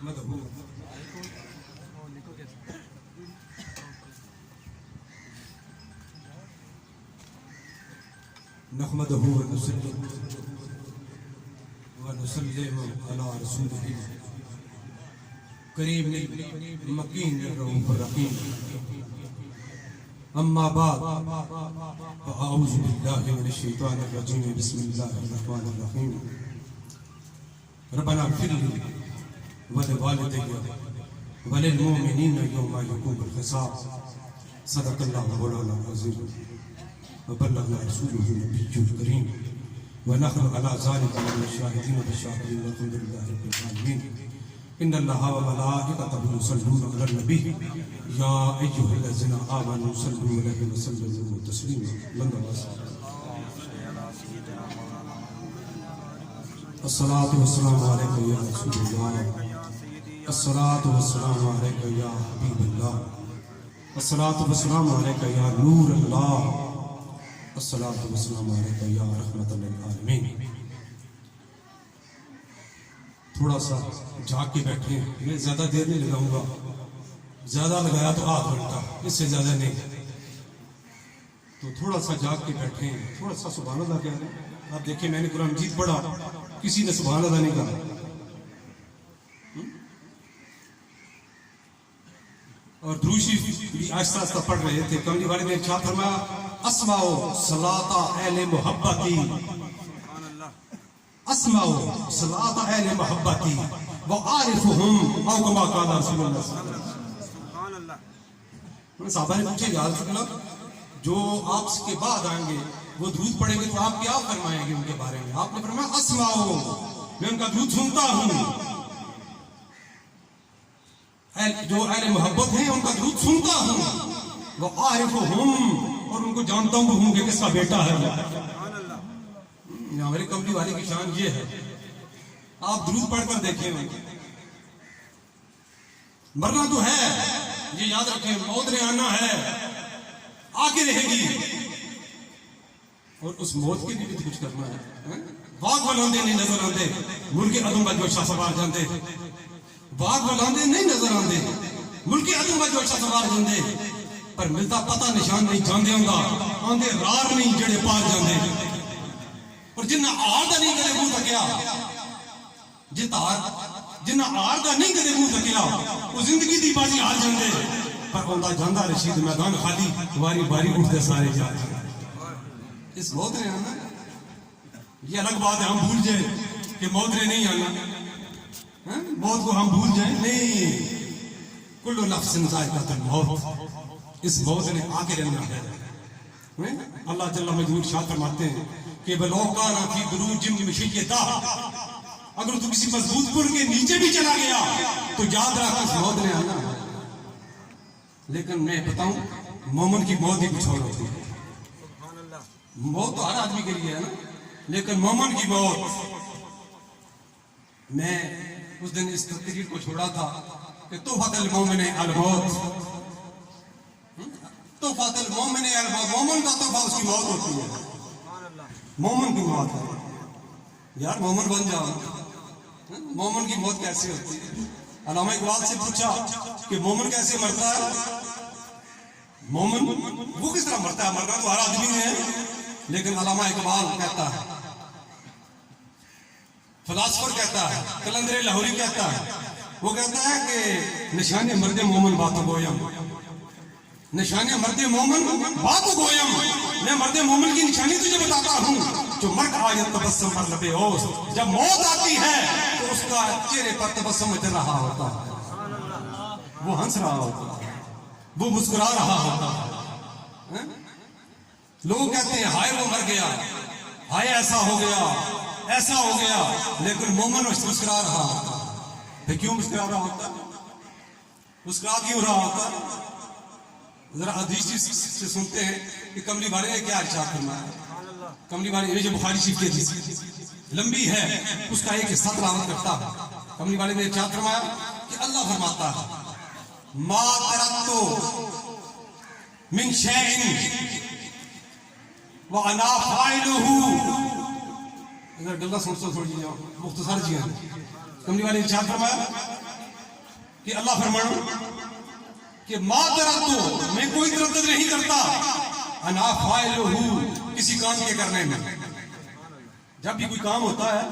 نحمده ونسلم على رسوله کریم مکین الرؤوف الرحیم اما بعد فاعوذ باللہ من الشیطان الرجیم بسم اللہ الرحمن الرحیم ربنا اغفر لي ولوالدي وللمؤمنین یوم یقوم الحساب صدق اللہ مولانا العظیم وبلغنا رسوله النبي الكريم ونحن على ذلك من الشاهدين والشاكرين والحمد لله رب العالمين ان الله وملائكته يصلون على النبي يا ايها الذين امنوا صلوا عليه وسلموا تسليما الصلاة والسلام عليك يا رسول الله الصلاة والسلام عليك يا حبيب الله الصلاة والسلام عليك يا نور الله الصلاة والسلام علیکہ یا رحمت للعالمین. تھوڑا سا جھاگ کے بیٹھے ہیں، میں زیادہ دیر نہیں لگاؤں گا، زیادہ لگایا تو آدھ گھنٹہ، اس سے زیادہ نہیں، تو تھوڑا سا جھاگ کے بیٹھے ہیں، تھوڑا سا سبحان اللہ کہہ رہے ہیں. آپ دیکھیں میں نے قرآن مجید پڑھا، کسی نے سبحان اللہ نہیں کہا. اور درود شریف بھی آہستہ آہستہ پڑھ رہے تھے. کملی والے نے ارشاد فرمایا اسمعوا صلاۃ اہل محبتی، اسمعوا صلاۃ اہل محبتی وعارفهم او کما قال رسول اللہ صلی اللہ علیہ وسلم. صحابہ نے پوچھے یا رسول اللہ جو آپ کے بعد آئیں گے وہ درود پڑھیں گے تو آپ کیا فرمائیں گے ان کے بارے میں؟ آپ نے فرمایا اسمعوا، میں ان کا درود سنتا ہوں، جو اہل محبت ہیں ان کا درود سنتا ہوں، وعارفهم، اور ان کو جانتا ہوں کہ کس کا بیٹا ہے. ہمارے کملی والے کی شان یہ ہے. آپ درود پڑھ کر دیکھیں، مرنا تو ہے، یہ یاد رکھیں، موت نے آنا ہے، آگے رہے گی، اور اس موت کے لیے بھی کچھ کرنا ہے. باغ ولاندے نہیں نظر آتے، ملک عدم کا جوشہ سوار جاندے، باغ ولاندے نہیں نظر آتے، ملک عدم کا جوشہ سوار جاندے، پر ملتا پتہ نشان نہیں جاندے ہوں گا، آندے رار نہیں جڑے پار جاندے. اور جنہ آر دا نہیں کدے منہ تکیا، جنہ آر دا نہیں کدے منہ تکیا، وہ زندگی دی بازی ہار جاندے، پر آندا جاندہ رشید میدان خالی، واری باری اٹھتے سارے جا. اس موت نے آنا، یہ الگ بات ہے ہم بھول جائیں کہ موت نے نہیں آنا، موت کو ہم بھول جائیں نہیں. کل نفس ذائقۃ الموت، اس موت نے آگے رہنا ہے. اللہ جل مجدہ ارشاد فرماتے ہیں کہ بلو کان فی دروج مشیتہ، اگر تو کسی مضبوط پل کے نیچے بھی چلا گیا تو یاد رکھ اس موت نے آنا ہے. لیکن میں بتاؤں مومن کی موت ہی کچھ اور ہوتی ہے. موت تو ہر آدمی کے لیے ہے نا، لیکن مومن کی موت. میں اس دن اس تقریر کو چھوڑا تھا کہ تحفۃ المومن الموت، تحفۃ المومن الموت، مومن کا تحفہ اس کی موت ہوتی ہے. مومن کی موت ہے یار، مومن بن جاؤ. مومن کی موت کیسے ہوتی ہے؟ علامہ اقبال سے پوچھا کہ مومن کیسے مرتا ہے؟ مومن وہ کس طرح مرتا ہے؟ مرنا تو ہر آدمی ہے، لیکن علامہ اقبال کہتا ہے، فلاسفر کہتا ہے، قلندر لاہوری کہتا ہے، وہ کہتا ہے کہ نشان مرد مومن باتو گویم، نشان مرد مومن باتو گویم، میں مرد مومن کی نشانی تجھے بتاتا ہوں. جو مرگ آیت تبسم پر لبے اوس، جب موت آتی ہے تو اس کا چہرے پر تبسم اتر رہا ہوتا ہے، وہ ہنس رہا ہوتا ہے، وہ مسکرا رہا ہوتا ہے. لوگ کہتے ہیں ہائے وہ مر گیا، ہائے ایسا ہو گیا، ایسا ہو گیا، لیکن مومن مسکرا رہا ہوتا ہے. پھر کیوں مسکرا رہا ہوتا ہے؟ مسکرا کیوں رہا ہوتا ہے؟ ذرا حدیث سے سنتے ہیں کہ کملی والے نے کیا ارشاد فرمایا. کملی والے یہ جو بخاری شریف کی حدیث لمبی ہے، اس کا ایک حصہ تلاوت کرتا ہے. کملی والے نے ارشاد فرمایا کہ اللہ فرماتا ہے ما ترکتو من شیء وانا فاعلہ. اگر گلہ سن سو تھوڑی جاؤ مختصر جی ہیں. کملی والے ارشاد فرمایا کہ اللہ فرمانا کہ ما تردو، میں کوئی تردد نہیں کرتا انا فاعلہ، کسی کام کے کرنے میں. جب بھی کوئی کام ہوتا ہے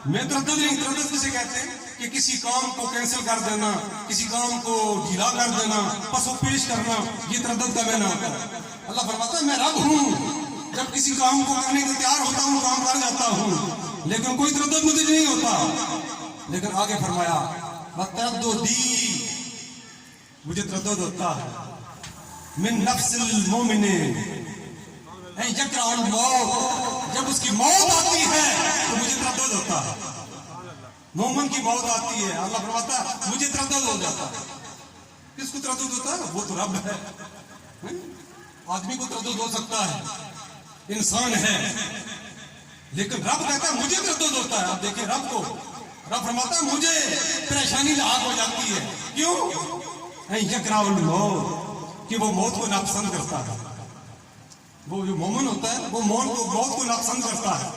میں تردد نہیں. تردد کسے کہتے ہیں؟ کہ کسی کام کو کینسل کر دینا، کسی کام کو ڈھیلا کر دینا، پس و پیش کرنا، یہ تردد کا معنی ہوتا ہے. اللہ فرماتا ہے میں رب ہوں، جب کسی کام کو کرنے کو تیار ہوتا ہوں کام کر جاتا ہوں، لیکن کوئی تردد مجھے نہیں ہوتا. لیکن آگے فرمایا وَتَرَدُّدِي، مجھے تردد ہوتا ہے من نفس المومن یکرہ الموت، جب اس کی موت آتی ہے تو مجھے تردد ہوتا ہے. مومن کی موت آتی ہے اللہ فرماتا ہے مجھے تردد ہو جاتا ہے. کس کو تردد ہوتا ہے؟ وہ تو رب ہے. آدمی کو تردد ہو سکتا ہے، انسان ہے، لیکن رب کہتا ہے مجھے تردد ہوتا ہے. آپ دیکھیں رب کو، رب فرماتا ہے مجھے پریشانی لاحق ہو جاتی ہے. کیوں؟ یکرہ الموت، کہ وہ موت کو ناپسند کرتا ہے. وہ جو مومن ہوتا ہے وہ موت کو ناپسند کرتا ہے،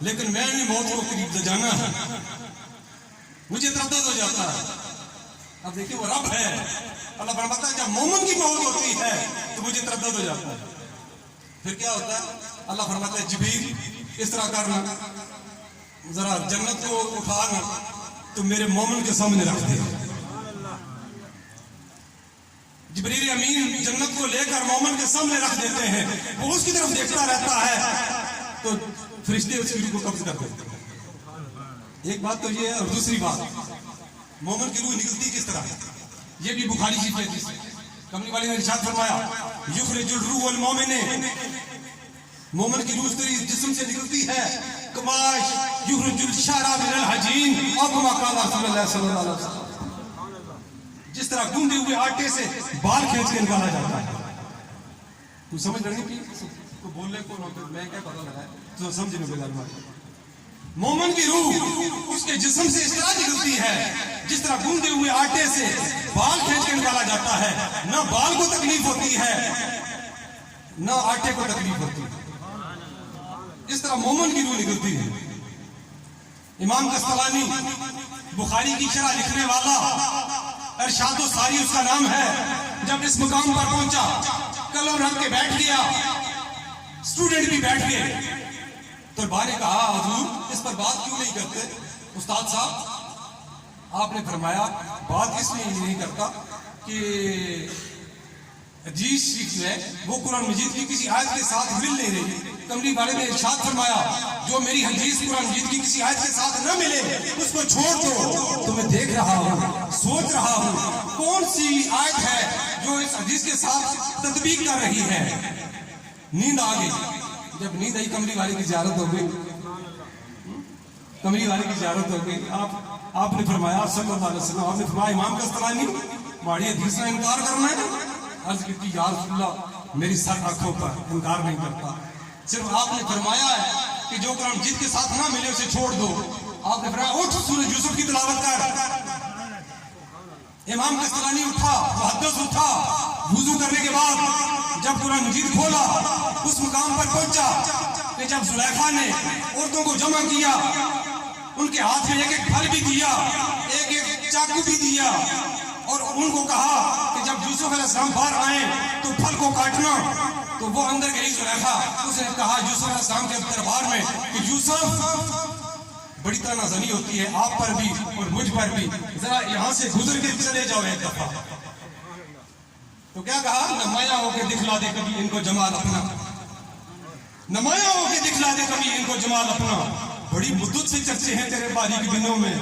لیکن میں نے موت کو قریب لے جانا ہے، مجھے تردد ہو جاتا ہے. اب دیکھیں وہ رب ہے. اللہ فرماتا ہے جب مومن کی موت ہوتی ہے تو مجھے تردد ہو جاتا ہے. پھر کیا ہوتا ہے؟ اللہ فرماتا ہے جبریل اس طرح کرنا، ذرا جنت کو اٹھانا تو میرے مومن کے سامنے رکھ دے. جبریل امین جنت کو لے کر مومن کے سامنے رکھ دیتے ہیں، وہ اس کی طرف دیکھتا رہتا ہے تو فرشتے اس کی روح کو قبض کر دیتے ہیں. ایک بات تو یہ ہے، اور دوسری بات مومن کی روح نکلتی کس طرح ہے؟ یہ بھی بخاری شریف ہے، جس کملی والے نے ارشاد فرمایا یخرج الروح والمومن، مومن کی روح جسم سے نکلتی ہے کماش یخرج الشعر من الحجین، اور کما قال رسول اللہ صلی اللہ علیہ وسلم، جس طرح گوندے ہوئے آٹے سے بال کھینچ کے نکالا جاتا ہے. تو سمجھ رہے ہیں کہ بولنے کو میں کیا پتا لگا ہے تو سمجھنے کو لگا. مومن کی روح اس کے جسم سے اس طرح نکلتی ہے جس طرح گوندے ہوئے آٹے سے بال کھینچ کے نکالا جاتا ہے. نہ بال کو تکلیف ہوتی ہے نہ آٹے کو تکلیف ہوتی ہے. اس طرح مومن کی روح نکلتی ہے. امام قسطلانی بخاری کی شرح لکھنے والا، ارشاد و ساری اس کا نام ہے، جب اس مقام پر پہنچا قلم رکھ کے بیٹھ گیا، اسٹوڈنٹ بھی بیٹھ گئے، تو بار نے کہا حضور اس پر بات کیوں نہیں کرتے؟ استاد صاحب آپ نے فرمایا بات اس لیے نہیں کرتا کہ حدیث شریف ہے وہ قرآن مجید کی کسی آیت کے ساتھ مل نہیں رہی. کملی والے نے ارشاد فرمایا جو میری حدیث قرآن مجید کی کسی آیت کے ساتھ نہ ملے اس کو چھوڑ دو. تو میں دیکھ رہا ہوں، سوچ رہا ہوں کون سی آیت ہے جو اس حدیث کے ساتھ تطبیق کر رہی ہے. نیند آ گئی. جب نیند آئی کملی والے کی زیارت ہو گئی، کملی والے کی زیارت ہو گئی. آپ نے فرمایا صلی اللہ علیہ وسلم، آپ نے فرمایا امام قسطلانی ہماری حدیث کا انکار کرنا ہے؟ عرض کی یا رسول اللہ میری سر آنکھوں پر انکار نہیں کرتا. صرف آپ نے فرمایا ہے کہ جو قرآن مجید کے ساتھ نہ ملے اسے چھوڑ دو. آپ نے فرمایا اٹھ سورہ یوسف کی تلاوت کر. امام قسطلانی اٹھا، محدث اٹھا، وضو کرنے کے بعد جب قرآن مجید کھولا اس مقام پر پہنچا کہ جب زلیخا نے عورتوں کو جمع کیا، ان کے ہاتھ میں ایک ایک پھل بھی دیا، ایک ایک چاقو بھی دیا، اور ان کو کہا کہ جب یوسف علیہ السلام باہر آئیں تو پھل کو کاٹنا. تو وہ اندر گئی زلیخا، اس نے کہا یوسف علیہ السلام کے دربار میں کہ یوسف بڑی طرح زنی ہوتی ہے آپ پر بھی اور مجھ پر بھی، ذرا یہاں سے گزر کے چلے جاؤ ایک دفعہ. تو کیا کہا؟ نمایاں ہو کے دکھلا دے کبھی ان کو جمال اپنا، نمایاں ہو کے دکھلا دے کبھی ان کو جمال اپنا. بڑی مدت سے چرچے ہیں تیرے باریک دنوں میں.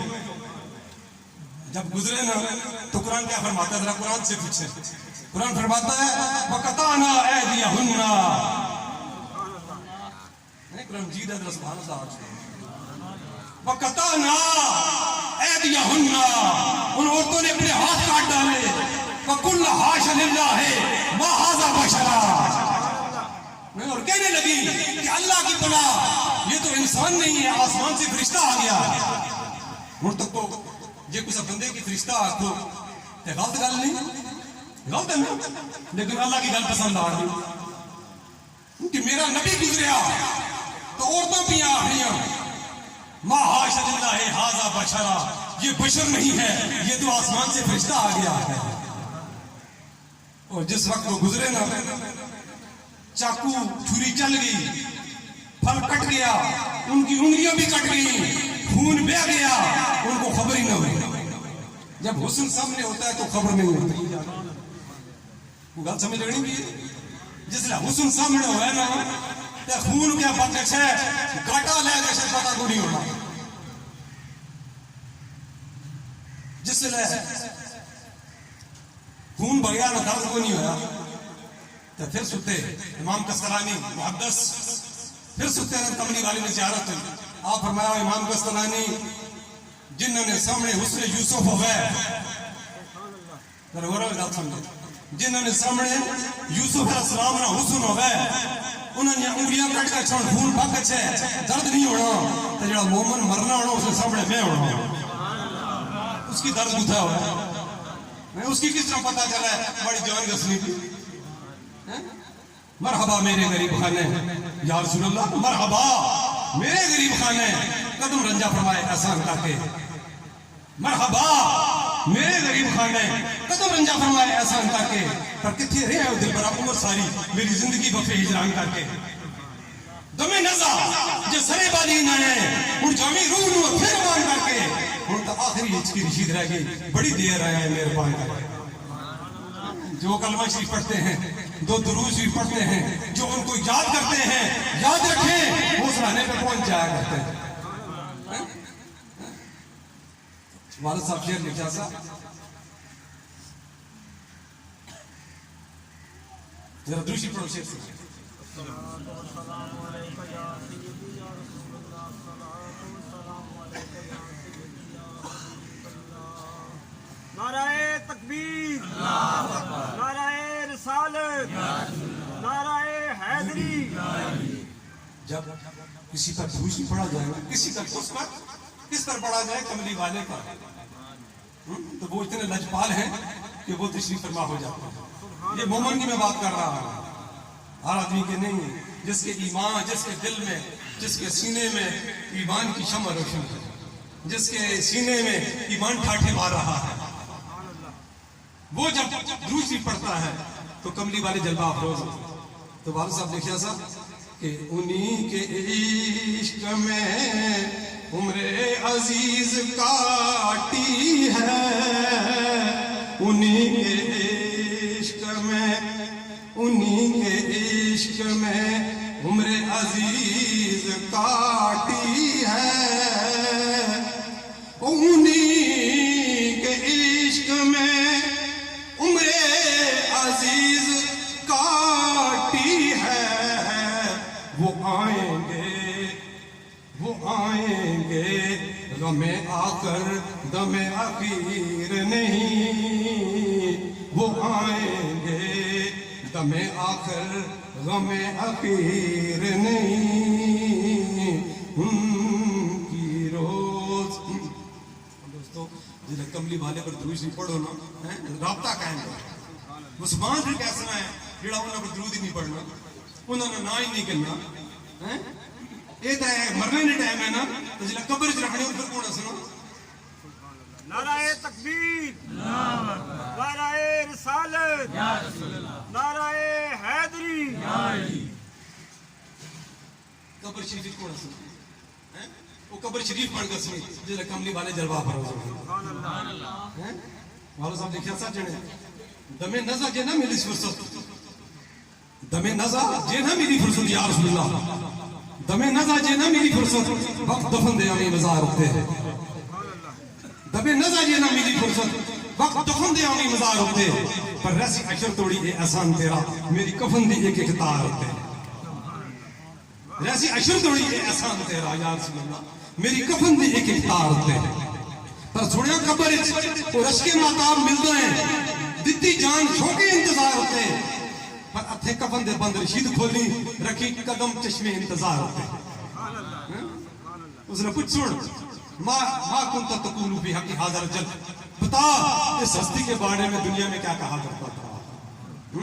جب گزرے نا تو قرآن کیا فرماتا ہے؟ ذرا قرآن سے پوچھیں. قرآن فرماتا ہے وَقَطَعْنَا أَيْدِيَهُنَّ، قرآن مجید ہے، سبحان اللہ. وَقَطَعْنَا أَيْدِيَهُنَّ، ان عورتوں نے اپنے ہاتھ کاٹ ڈالے. وَقُلْنَا حَاشَ لِلَّهِ مَا هَذَا بَشَرًا، اور کہنے لگی کہ اللہ کی پناہ یہ تو انسان نہیں ہے، آسمان سے فرشتہ آ گیا. ہوں تک تو جے کسی بندے کی فرشتہ آکھو تے غلط گل نہیں، غلط ہے نا، لیکن اللہ کی گل پسند آ گئی کہ میرا نبی گزریا تو عورتوں پہ آخریاں ما حاشا للہ ھذا بشرا، یہ بشر نہیں ہے، یہ تو آسمان سے فرشتہ آ گیا ہے. اور جس وقت وہ گزرے نا، چاقو چھری چل گئی، پھل کٹ گیا، ان کی انگلیاں بھی کٹ گئی، خون بہہ گیا، ان کو خبر ہی نہ ہوئی. جب حسن سامنے ہوتا ہے تو خبر نہیں ہوتی. وہ گل سمجھ لگنی بھی جس لئے حسن سامنے ہوئے نا تو خون کیا بچ ہے، گاٹا لے جیسے پتا کو نہیں ہونا. جس لئے خون بغیا نا درد کو نہیں ہوا تو پھر ستے امام قسطلانی محدث پھر ستے ہیں. کملی والی نے زیارت آپ فرمایا امام قسطلانی جنہوں نے سامنے حسن یوسف ہوئے، جنہوں نے سامنے یوسف علیہ السلام نہ حسن ہوئے، انہوں نے انگلیاں کٹ کر چھوڑ خون بھاگ چھے درد نہیں ہونا. تو جڑا مومن مرنا ہونا اسے سامنے میں ہونا، اس کی درد بتا ہوا ہے. اس کی کس طرح پتا چلا ہے بڑی جان گسنی تھی. مرحبا میرے غریب خانے یا رسول اللہ، مرحبا میرے غریب خانے، قدم رنجا فرمائے احسان کر کے. مرحبا میرے غریب خانے، قدم رنجا فرمائے احسان کر کے. پر کتھے رہے ہو دل برا عمر ساری میری زندگی بفے ہجران کر کے. دمے نزا جو سرے بالی نہ ہے ان جامی روح نو پھر مان کر کے. ان تا آخری ہچ کی رشید رہ گئی، بڑی دیر آیا ہے میرے پان کر کے. جو کلمہ شریف پڑھتے ہیں، دو درود شریف پڑھتے ہیں، جو ان کو یاد کرتے ہیں، یاد رکھیں وہ سرانے پہ پہنچ جایا کرتے ہیں. والد صاحب شیر لکھا سا ذرا دوسری پڑھو شیر سے. نعرہ تکبیر، نعرہ رسالت، نعرہ حیدری. جب کسی پر دھوش نہیں پڑا جائے گا، کسی کا کس پر پڑا جائے کملی والے پر، تو وہ اتنے لجپال ہیں کہ وہ تشریف فرما ہو جاتا ہے. یہ مومن کی میں بات کر رہا ہوں، ہر آدمی کے نہیں، جس کے ایمان، جس کے دل میں، جس کے سینے میں ایمان کی شمع روشن ہے، جس کے سینے میں ایمان ٹھاٹھے مار رہا ہے، وہ جب دوسری پڑھتا ہے تو کملی والے جلوہ افروز ہوتے. تو والد صاحب لکھیا صاحب کہ انہی کے عشق میں عمر عزیز کاٹی ہے، انہی کے عشق میں، انہی کے عشق میں عمر عزیز کاٹی ہے، انہی کے عشق میں عمر عزیز کاٹی ہے. وہ آئیں گے، وہ آئیں گے غم آخر دم اخیر نہیں، وہ آئیں گے دم آخر غم اخیر نہیں. ان کی روز دوستو جنہیں کملی والے پر درود نہیں پڑھو نا رابطہ قائم کرو. مسلمان بھی کیسا ہے جڑا انہوں پر درود ہی نہیں پڑھنا، انہوں نے نہ ہی نہیں کرنا. یہ تو ہے مرنے نے ٹائم ہے نا، تو جنہیں قبر چ رکھنے پھر کون سنا. نعرہ تکبیر، نعرہ رسالت، نعرہ حیدری. قبر شریف کون سنا، وہ قبر شریف پڑھ کر سنی جنہیں کملی والے جلوہ افروز ہوتے. والد صاحب دیکھا سا جنے دمے نزا جے نہ ملی فرصت، دمے نزا جے نہ ملی فرصت یا رسول اللہ، دمے نزا جے نہ ملی فرصت وقت دفن دے آمی مزار ہوتے ہیں. دمے نزا جے نہ ملی فرصت وقت دفن دے آمی مزار ہوتے ہیں. پر رسی عشر توڑی اے احسان تیرا میری کفن دی ایک ایک تار ہوتے ہیں. رسی عشر توڑی اے احسان تیرا یا رسول اللہ میری کفن دی ایک ایک تار ہوتے ہیں. پر سوڑیا قبر اور رشک ماتاب ملتا ہے، دتی جان شوقے انتظار ہوتے ہیں. پر اتھے کفن دے بند رشید کھولی رکھی قدم چشمے انتظار ہوتے ہیں. اس نے کچھ سن ما کنتا تقولو فی حق حاضر جل، بتا اس ہستی کے بارے میں دنیا میں کیا کہا کرتا تھا.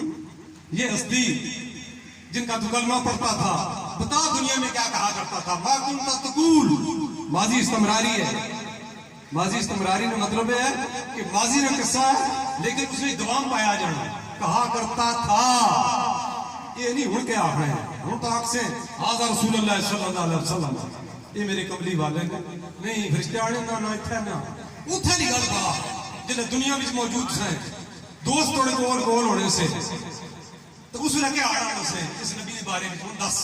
یہ ہستی جن کا تو کلمہ پڑھتا تھا، بتا دنیا میں کیا کہا کرتا تھا. ما کنتا تقول ماضی استمراری ہے، ماضی استمراری میں مطلب ہے کہ ماضی میں قصہ ہے لیکن اس میں دوام پایا جانا. کہا کرتا تھا یہ نہیں ہن کے آخ رہے ہیں, ہن تو آخ سے آزا رسول اللہ صلی اللہ علیہ وسلم یہ میرے قبلی والے نے نہیں فرشتے آنے نہ اتھے نہ اتھے نہیں گل کہا جلے دنیا میں موجود ہیں دوست تھوڑے گول ہونے سے تو اس لگے آڑا سے اس نبی کے بارے میں ہن دس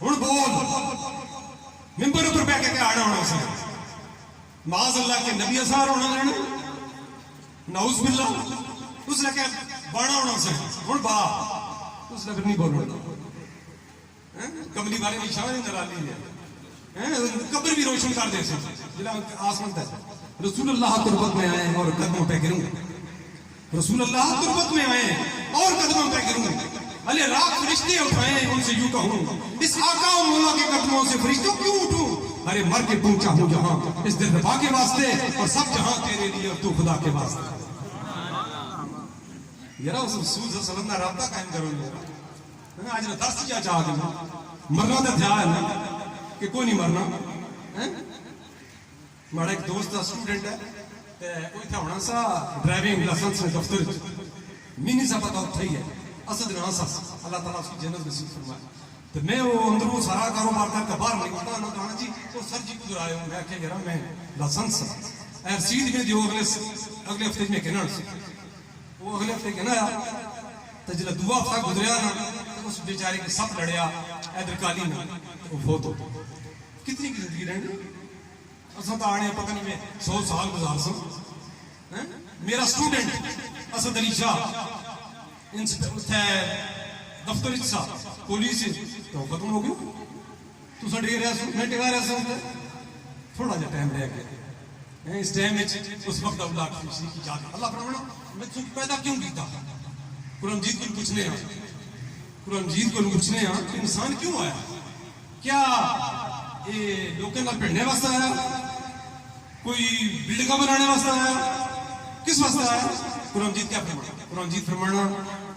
ہن بول ممبر اوپر بیٹھ کے آڑا ہونا سے معاذ اللہ کے نبی اثار ہونا لینا نعوذ باللہ اس لگے بانا ہونا سے ہن با اس لگے نہیں بولنا کملی بارے میں اشارہ نہیں کرا لی قبر بھی روشن کر دے سے جلا آسمان ہے. رسول اللہ تربت میں آئے اور قدموں پہ گروں, رسول اللہ تربت میں آئے اور قدموں پہ گروں, علی راک فرشتے اٹھائیں ان سے یوں کہوں اس آقا و مولا کے قدموں سے فرشتوں کیوں اٹھوں, ارے مر کے پہنچا ہوں جہاں اس دل ربا کے واسطے اور سب جہاں تیرے لیے اور تو خدا کے واسطے. یرا اس رسول صلی اللہ علیہ وسلم کا رابطہ قائم کرو گے آج نہ درس کیا چاہ گا مرنا تو تھا ہے نا کہ کوئی نہیں مرنا. ہمارا ایک دوست تھا اسٹوڈنٹ ہے کوئی تھا ہونا سا ڈرائیونگ لائسنس میں دفتر مینی سا پتا اتھا ہی ہے اسد نہ سا اللہ تعالیٰ اس کی جنت نصیب فرمائے. تو میں وہ اندر وہ سارا کاروبار کر کے باہر نکلتا نہ کہنا جی تو سر جی کو آئے ہوں میں کہ یار میں لائسنس ہے رسید میں جو اگلے ہفتے میں کہنا وہ اگلے ہفتے کہنا تو جب دعا ہفتہ گزریا نا تو اس بیچارے کے سب لڑیا ادھر کالی نا وہ فوت ہو کتنی کی زندگی رہنے اسد آنے پتہ نہیں میں 100 سال گزار سوں. میرا اسٹوڈنٹ اسد علی شاہ دفتر پولیس تو ختم ہو گیا تو سڈے رہا سو میں ٹکا رہا سا تھوڑا جا ٹائم رہ گیا اس ٹائم اس وقت اللہ کی جاتا اللہ فرمانا میں تجھے پیدا کیوں کیتا قرآن مجید کو پوچھنے ہیں قرآن مجید کو پوچھنے ہیں کہ انسان کیوں آیا کیا یہ لوگوں نال پڑھنے واسطے آیا کوئی بلڈنگاں بنانے واسطے آیا کس واسطے آیا. قرآن مجید کیا فرمانا قرآن مجید فرمانا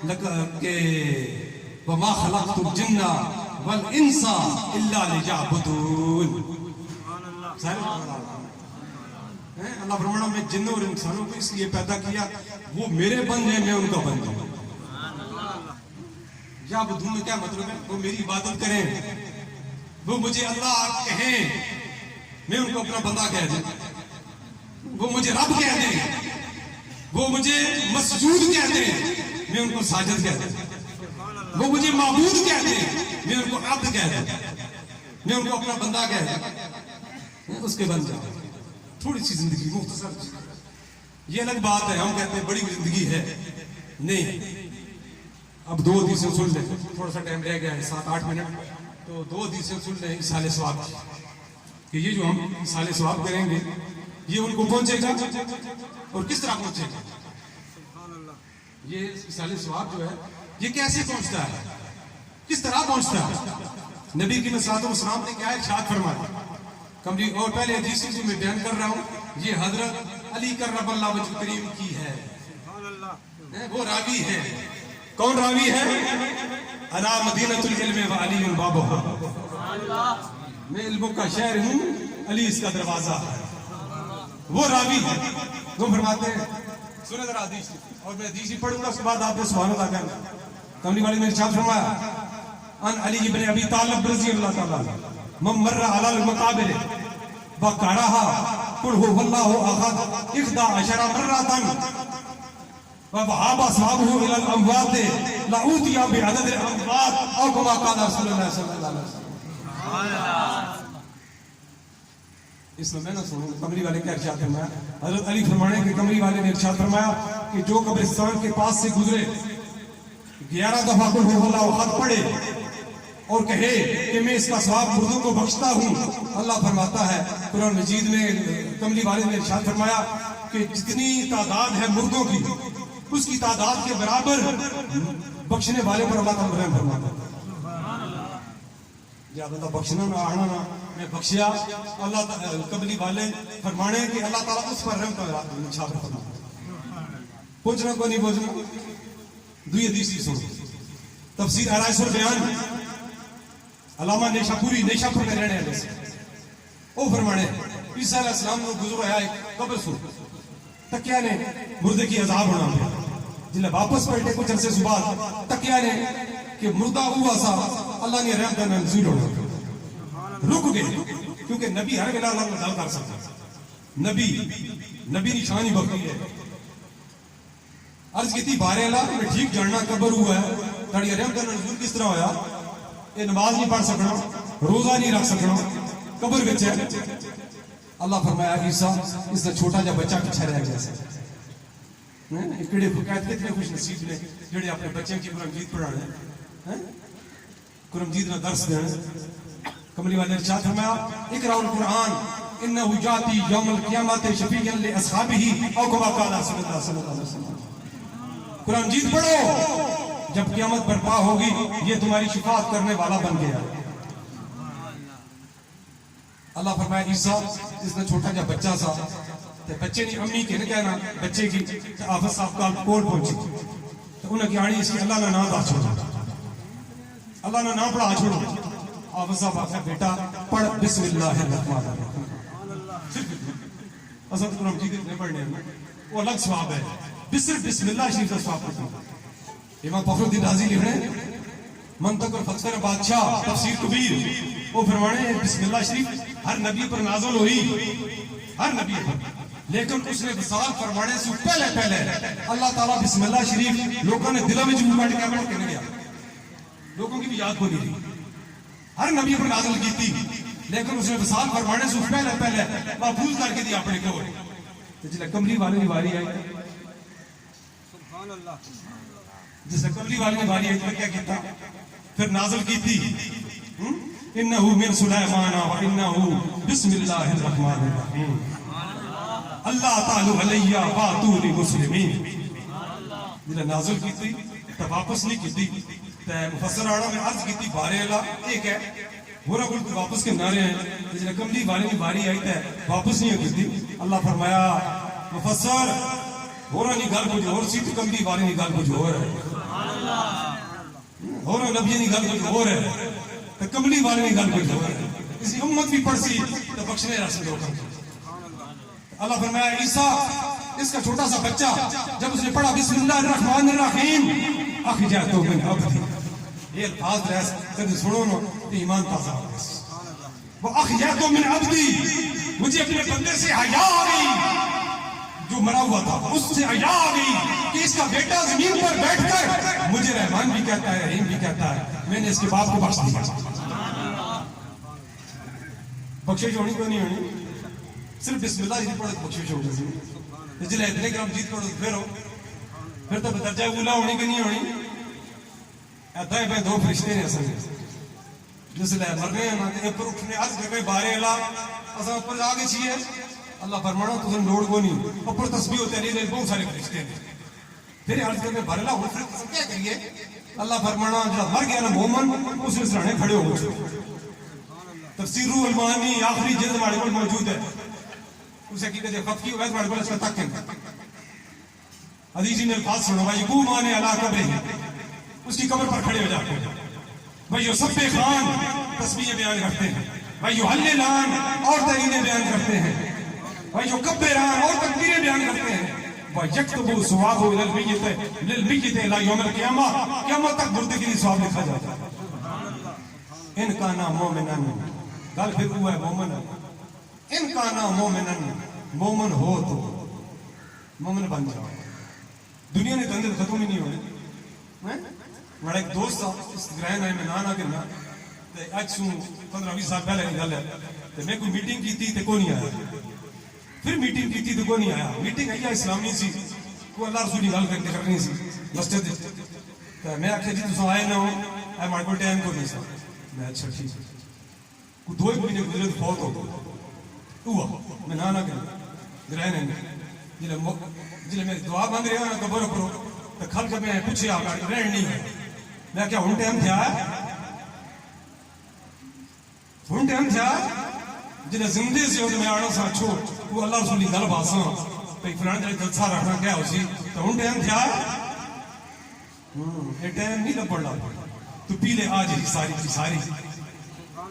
لگا کہ وما خلقت الجن والانس الا ليعبدون. اللہ فرمانا میں جنوں اور انسانوں کو اس لیے پیدا کیا وہ میرے بن جائیں میں ان کا بن جاؤں. یعبدون میں کیا مطلب ہے وہ میری عبادت کریں وہ مجھے اللہ کہیں میں ان کو اپنا بندہ کہہ دوں وہ مجھے رب کہہ دیں وہ مجھے مسجود کہہ دیں میں ان کو ساجد کہہ دوں وہ مجھے معبود کہہ دیں میں ان کو عبد کہہ دوں میں ان کو اپنا بندہ کہہ دوں اس کے بن جاؤں. تھوڑی سی زندگی مختصر یہ الگ بات ہے ہم کہتے ہیں بڑی زندگی ہے نہیں. اب 2 حدیثیں سن لیں تھوڑا سا ٹائم رہ گیا ہے 7-8 منٹ تو 2 حدیثیں سن لیں اصال ثواب کہ یہ جو ہم اصال ثواب کریں گے یہ ان کو پہنچے گا اور کس طرح پہنچے گا. یہ اصال ثواب جو ہے یہ کیسے پہنچتا ہے کس طرح پہنچتا ہے. نبی کی صلی اللہ علیہ وسلم نے کیا ارشاد فرمایا کملی اور پہلے حدیث جو میں بیان کر رہا ہوں یہ حضرت علی کرم اللہ وجہ کریم کی ہے وہ راوی ہے. کون راوی ہے انا مدینۃ العلم و علی بابها میں علموں کا شہر ہوں علی اس کا دروازہ ہے وہ راوی ہے. وہ فرماتے ہیں سنیں ذرا حدیث اور میں حدیث ہی پڑھوں گا اس کے بعد آپ نے سبحان اللہ کہنا. کملی والے نے ارشاد فرمایا ان علی ابن ابی طالب رضی اللہ تعالی من مر علی المقابر وقرأها قل هو الله احد 11 مرة وَبَعَابَ أَصْحَابُهُ إِلَى الْأَمْوَاتِ لَأُوتِيَ بِعَدَدِ الْأَمْوَاتِ أَوْ كَمَا قَالَ رسول اللہ صلی اللہ علیہ وسلم. اس میں نہ سنوں کمری والے کا ارشاد فرمایا حضرت علی فرمانے کہ کمری والے نے ارشاد فرمایا کہ جو قبرستان کے پاس سے گزرے 11 دفعہ قل هو الله احد پڑھے اور کہے کہ میں اس کا ثواب مردوں کو بخشتا ہوں. اللہ فرماتا ہے قرآن مجید میں کملی والے نے ارشاد فرمایا کہ جتنی تعداد ہے مردوں کی اس کی تعداد کے برابر بخشنے والے پر اللہ تعالیٰ رحم فرماتا ہے. زیادہ بخشنا نہ آنا نہ میں بخشیا اللہ قبلی والے فرمانے کہ اللہ تعالیٰ اس پر رحم فرماتا ہے. پوچھنا کو نہیں پوچھنا دوی حدیث ہی سنو تفسیر آرائش البیان علامہ نیشاپوری نیشاپور میں رہنے والے سے وہ فرمانے عیسیٰ علیہ السلام نے گزر آیا ایک قبر سو تکیا نے مردے کی عذاب ہونا پیا جلے واپس پلٹے کچھ عرصے سے بعد تکیا نے کہ مردہ ہوا سا اللہ نے رحمت میں نزول ہونا پیا رک گئے کیونکہ نبی ہر ویلا اللہ گل کر سکتا نبی نشانی بکری ہے عرض کی تھی بارے اللہ میں ٹھیک جاننا قبر ہوا ہے تڑی رحمت میں نزول کس طرح ہویا یہ نماز نہیں پڑھ سکنا روزہ نہیں رکھ سکنا قبر وچ ہے اللہ فرمایا عیسیٰ اس سے چھوٹا جا بچہ پیچھے رہ گیا سے کڑے فقائد کتنے خوش نصیب نے جڑے اپنے بچے کی قرآن مجید پڑھانے قرآن مجید میں درس دینے کملی والے ارشاد فرمایا اقرأوا القرآن انه یاتی یوم القیامت شفیعا لاصحابہ او کما قال رسول اللہ صلی اللہ علیہ وسلم قرآن مجید پڑھو جب قیامت برپا ہوگی یہ تمہاری شفاعت کرنے والا بن گیا اللہ فرمایا عیسیٰ اس نے چھوٹا جا بچہ سا تے بچے نے امی کے نہیں کہنا بچے کی آفت صاحب کا کول پہنچی تو انہیں کی آنی اس کی اللہ نے نام دا چھوڑا اللہ نے نام پڑھا چھوڑا آفت صاحب آخر بیٹا پڑھ بسم اللہ الرحمن الرحیم اصلا تو قرآن مجید اتنے پڑھنے ہیں وہ الگ ثواب ہے صرف بسم اللہ شریف کا ثواب پڑھتا ہے امام فخر الدین رازی لکھ رہے ہیں منطق اور فلسفہ بادشاہ تفسیر کبیر وہ فرمانے ہیں بسم اللہ شریف ہر نبی پر نازل ہوئی ہر نبی پر لیکن اس نے وصال فرمانے سے پہلے اللہ تعالیٰ بسم اللہ شریف لوگوں نے دلوں میں جمع کر کے پڑھ کے نہیں گیا لوگوں کی بھی یاد کو نہیں دی ہر نبی پر نازل کی تھی لیکن اس نے وصال فرمانے سے پہلے محفوظ کر کے دیا اپنے کو جس کملی والے کی باری آئی سبحان اللہ جس کملی والے کی باری آئی تو کیا کیتا پھر نازل کی تھی انہو من سلیمان و انہو بسم اللہ الرحمن الرحیم اللہ تعالی علیہ فاتونی مسلمین جلے نازل کی تھی تو واپس نہیں کی تھی تو مفسر آڑا میں عرض کی تھی بارے اللہ ایک ہے گورا گل واپس کے نعرے ہیں جلے کملی والے کی باری آئی تھے واپس نہیں کی تھی اللہ فرمایا مفسر گورا نہیں گل کچھ اور سی تو کملی والے کی گل کچھ اور ہے اور نبی کی گل کچھ اور ہے تو کملی والے کی گل کچھ اور ہے اسی امت بھی پڑھ سی تو بخشنے رسول ہوگا اللہ فرمایا عیسیٰ اس کا چھوٹا سا بچہ جب اس نے پڑھا بسم اللہ الرحمن الرحیم اخرجتو من عبدی یہ الفاظ رہے کبھی سنو نا تو ایمان تازہ ہو گیا وہ اخرجتو من عبدی مجھے اپنے بندے سے حیا آ گئی جو مرا ہوا تھا اس سے حیا آ گئی کہ اس کا بیٹا زمین پر بیٹھ کر مجھے رحمان بھی کہتا ہے رحیم بھی کہتا ہے میں نے اس کے باپ کو بخش دیا بخشش ہونی کو نہیں ہونی صرف بسم اللہ جی پڑھو بخشش ہو گئی جلے اتنے گرام جیت پڑھو پھر تو درجہ اولا ہونی کی نہیں ہونی ادھائے پہ دو فرشتے نے اصل جس لئے مرنے ہیں نا ایک پر اٹھنے عرض کر گئے بارے اللہ اصلا اوپر آگے چاہیے اللہ فرمانا تو سن لوڑ کو نہیں اوپر تسبیح ہوتے نہیں بہت سارے فرشتے ہیں پھر عرض کر گئے بارے اللہ ہوں پھر کیا کریے اللہ فرمانا جب مر گیا نا مومن اس میں سرانے کھڑے ہو گئے تفسیر روح المعانی آخری جلد ہمارے پر موجود ہے اسے کی کہتے خفقی ویس ہمارے پر اس کا تک ہے حدیثی نے الفاظ سنو بھائی قومان علی قبرہ اس کی قبر پر کھڑے ہو جاتے ہیں بھائی سب خان تسبیح بیان کرتے ہیں بھائی حللان اور ترینیں بیان کرتے ہیں بھائی کبران اور تکبیریں بیان کرتے ہیں بھائی یکتبو ثوابو للمیت الی یوم القیامہ قیامت تک مردے کے لیے ثواب لکھا جاتا ہے ان کا نام مومنن گل پھر ہوا ہے مومن ان کا نام مومنن مومن ہو تو مومن بن جاؤ دنیا نے دندے ختم ہی نہیں ہونے میرا ایک دوست تھا اس گرہن ہے میں نانا کرنا اج سوں 15-20 سال پہلے کی گل ہے میں کوئی میٹنگ کی تھی تو کوئی نہیں آیا پھر میٹنگ کی تھی تو کوئی نہیں آیا میٹنگ ہے اسلامی سی کوئی اللہ رسول کی گل کرنی سی مسجد میں آخیا جی تصا آئے نہ ہو ہمارے کو ٹائم کو نہیں سا میں اچھا ٹھیک کوئی 2 مہینے گزرے تو فوت ہو ہوا میں نہ کرنا گرہن جلے میں دعا مانگ رہا ہوں قبر پر تو کھل کے میں پوچھے آپ رہن نہیں ہے میں کیا ہوں ٹائم تھا ہوں ٹائم تھا جنہیں زندے سے ہو تو میں آنا سا چھو وہ اللہ رسول کی گل باساں تو ایک فلان جلے جلسہ رکھنا کیا ہو سی تو ہوں ٹائم تھا یہ ٹائم نہیں لگ پڑا تو پیلے آج ہی ساری کی ساری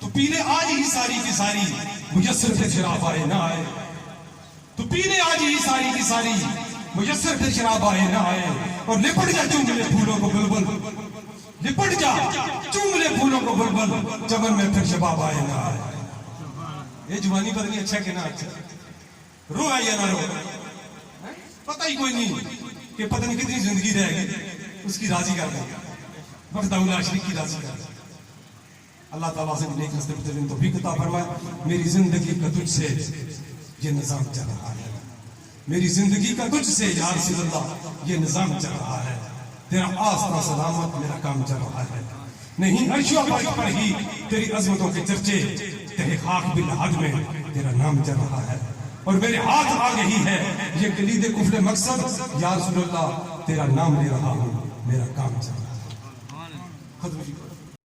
تو پینے آج ہی ساری کی ساری میسر پھر شراب آئے نہ آئے تو پینے آج ہی ساری کی ساری میسر پھر شراب آئے نہ آئے اور لپٹ جا چوم لے پھولوں کو بلبل لپٹ جا چوم لے پھولوں کو بلبل چمن میں پھر شباب آئے نہ آئے یہ جوانی پتہ نہیں اچھا کہ نہ اچھا رو ہے یا نہ رو پتہ ہی کوئی نہیں کہ پتہ نہیں کتنی زندگی رہے گی اس کی راضی کر دیں وقت اولا شریک کی راضی کر دیں اللہ تعالیٰ سے نیک راستے پر چلنے توفیق عطا فرمائے میری زندگی کا تجھ سے یہ نظام چل رہا ہے میری زندگی کا تجھ سے یا رسول اللہ یہ نظام چل رہا ہے تیرا آستہ سلامت میرا کام چل رہا ہے نہیں عرشوں پر ہی تیری عظمتوں کے چرچے تیرے خاک بالحد میں تیرا نام چل رہا ہے اور میرے ہاتھ آ رہی ہے یہ کلید کفر مقصد یا رسول اللہ تیرا نام لے رہا ہوں میرا کام چل رہا ہے